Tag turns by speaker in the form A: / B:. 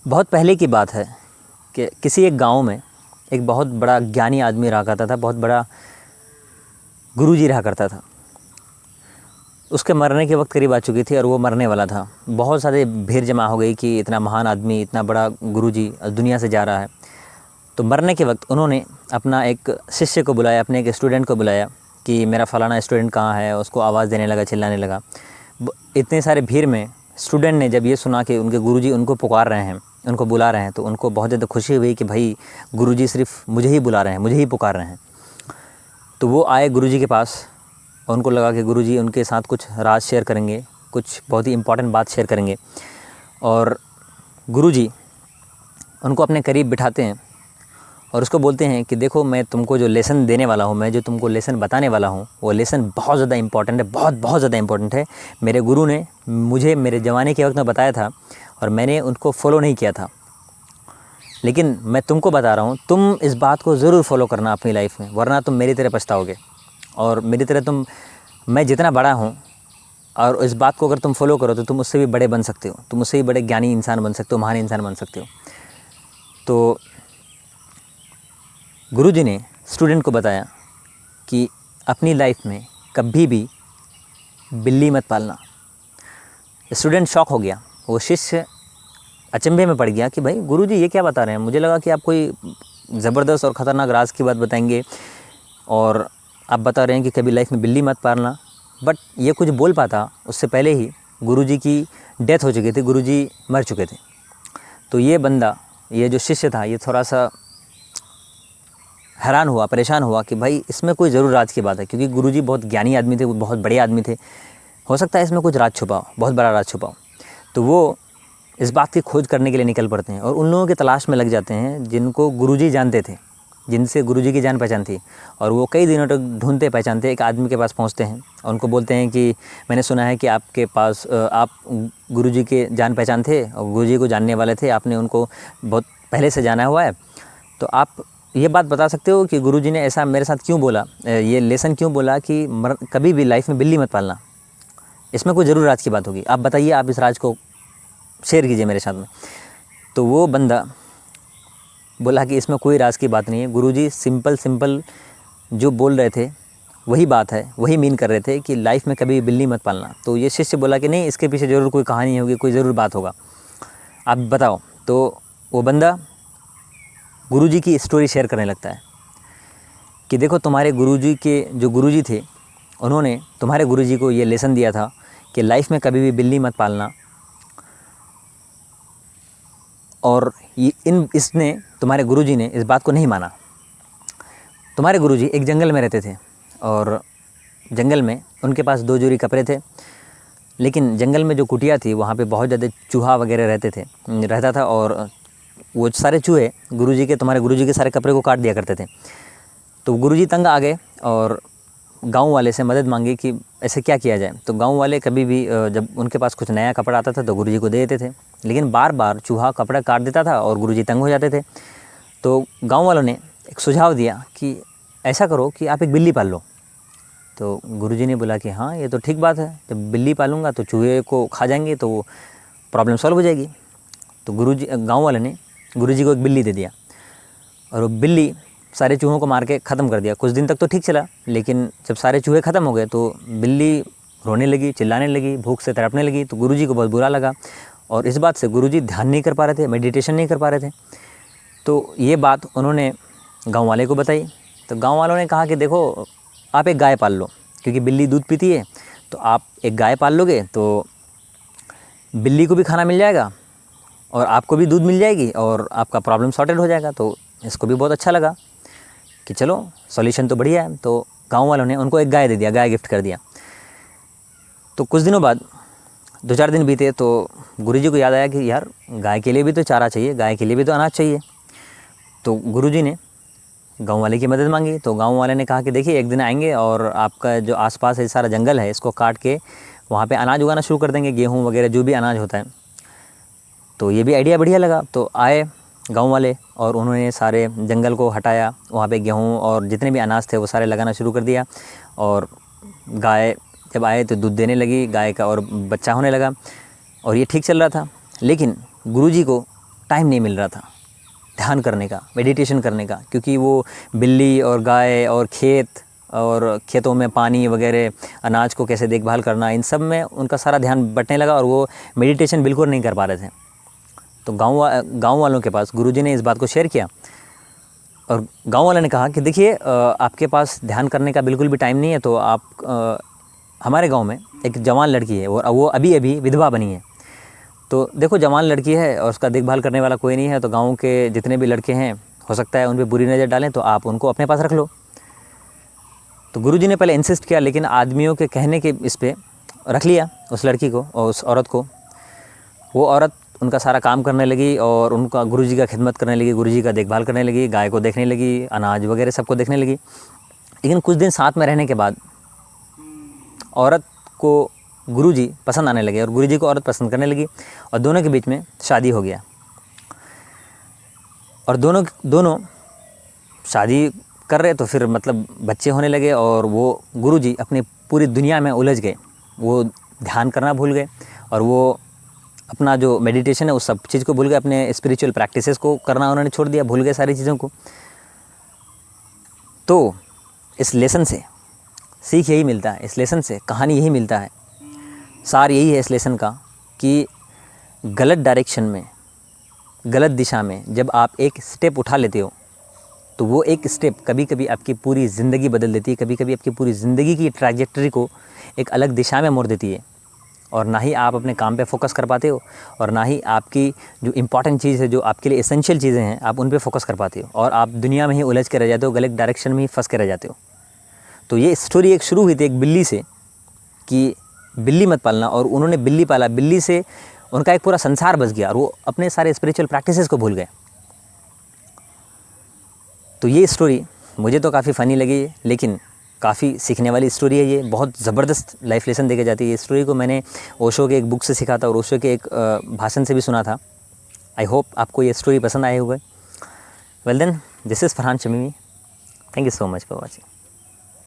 A: बहुत पहले की बात है कि किसी एक गांव में एक बहुत बड़ा ज्ञानी आदमी रहा करता था, बहुत बड़ा गुरुजी रहा करता था। उसके मरने के वक्त करीब आ चुकी थी और वो मरने वाला था। बहुत सारे भीड़ जमा हो गई कि इतना महान आदमी, इतना बड़ा गुरुजी दुनिया से जा रहा है। तो मरने के वक्त उन्होंने अपना एक शिष्य को बुलाया, अपने एक स्टूडेंट को बुलाया कि मेरा फ़लाना स्टूडेंट कहाँ है। उसको आवाज़ देने लगा, चिल्लाने लगा। इतने सारे भीड़ में स्टूडेंट ने जब ये सुना कि उनके गुरुजी उनको पुकार रहे हैं, उनको बुला रहे हैं, तो उनको बहुत ज़्यादा खुशी हुई कि भाई गुरुजी सिर्फ मुझे ही बुला रहे हैं, मुझे ही पुकार रहे हैं। तो वो आए गुरुजी के पास और उनको लगा कि गुरुजी उनके साथ कुछ राज शेयर करेंगे, कुछ बहुत ही इम्पॉर्टेंट बात शेयर करेंगे। और गुरुजी उनको अपने करीब बिठाते हैं और उसको बोलते हैं कि देखो, मैं तुमको जो लेसन देने वाला हूँ, मैं जो तुमको लेसन बताने वाला हूँ, वो लेसन बहुत ज़्यादा इम्पॉर्टेंट है, बहुत ज़्यादा इम्पॉर्टेंट है। मेरे गुरु ने मुझे मेरे जवानी के वक्त में बताया था और मैंने उनको फॉलो नहीं किया था, लेकिन मैं तुमको बता रहा हूँ, तुम इस बात को ज़रूर फॉलो करना अपनी लाइफ में, वरना तुम मेरी तरह पछताओगे। और मेरी तरह मैं जितना बड़ा हूँ और इस बात को अगर तुम फॉलो करो तो तुम उससे भी बड़े बन सकते हो, तुम उससे भी बड़े ज्ञानी इंसान बन सकते हो, महान इंसान बन सकते हो। तो गुरुजी ने स्टूडेंट को बताया कि अपनी लाइफ में कभी भी बिल्ली मत पालना। स्टूडेंट शॉक हो गया, वो शिष्य अचंभे में पड़ गया कि भाई गुरुजी ये क्या बता रहे हैं। मुझे लगा कि आप कोई ज़बरदस्त और ख़तरनाक राज की बात बताएंगे और आप बता रहे हैं कि कभी लाइफ में बिल्ली मत पालना। बट ये कुछ बोल पाता उससे पहले ही गुरुजी की डेथ हो चुकी थी, गुरुजी मर चुके थे। तो ये बंदा, ये जो शिष्य था, ये थोड़ा सा हैरान हुआ, परेशान हुआ कि भाई इसमें कोई ज़रूर राज की बात है, क्योंकि गुरुजी बहुत ज्ञानी आदमी थे, वो बहुत बड़े आदमी थे। हो सकता है इसमें कुछ राज छुपा हो, बहुत बड़ा राज छुपा हो। तो वो इस बात की खोज करने के लिए निकल पड़ते हैं और उन लोगों की तलाश में लग जाते हैं जिनको गुरुजी जानते थे, जिनसे गुरुजी की जान पहचान थी। और वो कई दिनों तक ढूंढते पहचानते एक आदमी के पास पहुंचते हैं और उनको बोलते हैं कि मैंने सुना है कि आपके पास आप गुरुजी के जान पहचान थे और गुरुजी को जानने वाले थे, आपने उनको बहुत पहले से जाना हुआ है। तो आप ये बात बता सकते हो कि गुरुजी ने ऐसा मेरे साथ क्यों बोला, ये लेसन क्यों बोला कि कभी भी लाइफ में बिल्ली मत पालना, इसमें कोई ज़रूर राज की बात होगी। आप बताइए, आप इस राज को शेयर कीजिए मेरे साथ में। तो वो बंदा बोला कि इसमें कोई राज की बात नहीं है, गुरुजी सिंपल जो बोल रहे थे वही बात है, वही मीन कर रहे थे कि लाइफ में कभी बिल्ली मत पालना। तो ये शिष्य बोला कि नहीं, इसके पीछे ज़रूर कोई कहानी होगी, कोई ज़रूर बात होगा, आप बताओ। तो वो बंदा गुरुजी की स्टोरी शेयर करने लगता है कि देखो, तुम्हारे गुरुजी के जो गुरुजी थे, उन्होंने तुम्हारे गुरुजी को ये लेसन दिया था कि लाइफ में कभी भी बिल्ली मत पालना। और इसने तुम्हारे गुरुजी ने इस बात को नहीं माना। तुम्हारे गुरुजी एक जंगल में रहते थे और जंगल में उनके पास 2 जोड़ी कपड़े थे, लेकिन जंगल में जो कुटिया थी वहाँ पे बहुत ज़्यादा चूहा वगैरह रहता था और वो सारे चूहे तुम्हारे गुरुजी के सारे कपड़े को काट दिया करते थे। तो गुरुजी तंग आ गए और गांव वाले से मदद मांगी कि ऐसे क्या किया जाए। तो गांव वाले कभी भी जब उनके पास कुछ नया कपड़ा आता था तो गुरुजी को दे देते थे, लेकिन बार बार चूहा कपड़ा काट देता था और गुरुजी तंग हो जाते थे। तो गांव वालों ने एक सुझाव दिया कि ऐसा करो कि आप एक बिल्ली पाल लो। तो गुरुजी ने बोला कि हाँ, ये तो ठीक बात है, जब बिल्ली पालूंगा तो चूहे को खा जाएंगे तो वो प्रॉब्लम सॉल्व हो जाएगी। तो गाँव वाले ने गुरुजी को एक बिल्ली दे दिया और वो बिल्ली सारे चूहों को मार के ख़त्म कर दिया। कुछ दिन तक तो ठीक चला, लेकिन जब सारे चूहे ख़त्म हो गए तो बिल्ली रोने लगी, चिल्लाने लगी, भूख से तड़पने लगी। तो गुरुजी को बहुत बुरा लगा और इस बात से गुरुजी ध्यान नहीं कर पा रहे थे, मेडिटेशन नहीं कर पा रहे थे। तो ये बात उन्होंने गाँव वाले को बताई। तो गाँव वालों ने कहा कि देखो, आप एक गाय पाल लो, क्योंकि बिल्ली दूध पीती है, तो आप एक गाय पाल लोगे तो बिल्ली को भी खाना मिल जाएगा और आपको भी दूध मिल जाएगी और आपका प्रॉब्लम सॉर्टेड हो जाएगा। तो इसको भी बहुत अच्छा लगा कि चलो, सॉल्यूशन तो बढ़िया है। तो गांव वालों ने उनको एक गाय दे दिया, गाय गिफ्ट कर दिया। तो कुछ दिनों बाद 2-4 दिन बीते तो गुरुजी को याद आया कि यार, गाय के लिए भी तो चारा चाहिए, गाय के लिए भी तो अनाज चाहिए। तो गुरुजी ने गांव वाले की मदद मांगी। तो गांव वाले ने कहा कि देखिए, एक दिन आएंगे और आपका जो आसपास है सारा जंगल है, इसको काट के वहाँ पे अनाज उगाना शुरू कर देंगे, गेहूँ वगैरह जो भी अनाज होता है। तो ये भी आइडिया बढ़िया लगा। तो आए गांव वाले और उन्होंने सारे जंगल को हटाया, वहाँ पे गेहूँ और जितने भी अनाज थे वो सारे लगाना शुरू कर दिया। और गाय जब आए तो दूध देने लगी गाय का और बच्चा होने लगा और ये ठीक चल रहा था। लेकिन गुरुजी को टाइम नहीं मिल रहा था ध्यान करने का, मेडिटेशन करने का, क्योंकि वो बिल्ली और गाय और खेत और खेतों में पानी वगैरह, अनाज को कैसे देखभाल करना, इन सब में उनका सारा ध्यान बटने लगा और वो मेडिटेशन बिल्कुल नहीं कर पा रहे थे। तो गाँव वालों के पास गुरुजी ने इस बात को शेयर किया और गांव वाले ने कहा कि देखिए आपके पास ध्यान करने का बिल्कुल भी टाइम नहीं है, तो आप हमारे गांव में एक जवान लड़की है और वो अभी अभी विधवा बनी है। तो देखो जवान लड़की है और उसका देखभाल करने वाला कोई नहीं है, तो गांव के जितने भी लड़के हैं हो सकता है उन पर बुरी नज़र डालें, तो आप उनको अपने पास रख लो। तो गुरुजी ने पहले इंसिस्ट किया, लेकिन आदमियों के कहने के इस पर रख लिया उस लड़की को और उस औरत को। वो औरत उनका सारा काम करने लगी और उनका गुरुजी का खिदमत करने लगी, गुरुजी का देखभाल करने लगी, गाय को देखने लगी, अनाज वगैरह सबको देखने लगी। लेकिन कुछ दिन साथ में रहने के बाद औरत को गुरुजी पसंद आने लगे और गुरुजी को औरत पसंद करने लगी और दोनों के बीच में शादी हो गया। और दोनों शादी कर रहे तो फिर मतलब बच्चे होने लगे और वो गुरुजी अपनी पूरी दुनिया में उलझ गए। वो ध्यान करना भूल गए और वो अपना जो मेडिटेशन है उस सब चीज़ को भूल गए, अपने स्पिरिचुअल प्रैक्टिसेस को करना उन्होंने छोड़ दिया, भूल गए सारी चीज़ों को। तो इस लेसन से सीख यही मिलता है, इस लेसन से कहानी यही मिलता है, सार यही है इस लेसन का कि गलत डायरेक्शन में, गलत दिशा में जब आप एक स्टेप उठा लेते हो तो वो एक स्टेप कभी कभी आपकी पूरी ज़िंदगी बदल देती है, कभी कभी आपकी पूरी ज़िंदगी की ट्रैजेक्टरी को एक अलग दिशा में मोड़ देती है। और ना ही आप अपने काम पे फोकस कर पाते हो और ना ही आपकी जो इम्पॉर्टेंट चीज़ है, जो आपके लिए एसेंशियल चीज़ें हैं, आप उन पे फोकस कर पाते हो और आप दुनिया में ही उलझ के रह जाते हो, गलत डायरेक्शन में ही फंस के रह जाते हो। तो ये स्टोरी एक शुरू हुई थी एक बिल्ली से कि बिल्ली मत पालना, और उन्होंने बिल्ली पाला, बिल्ली से उनका एक पूरा संसार बस गया और वो अपने सारे स्पिरिचुअल प्रैक्टिसेस को भूल गए। तो ये स्टोरी मुझे तो काफ़ी फ़नी लगी, लेकिन काफ़ी सीखने वाली स्टोरी है। ये बहुत ज़बरदस्त लाइफ लेसन देके जाती है। इस स्टोरी को मैंने ओशो के एक बुक से सीखा था और ओशो के एक भाषण से भी सुना था। आई होप आपको ये स्टोरी पसंद आए होगा। Well then, this is Farhan Shamimi. Thank you so much for watching.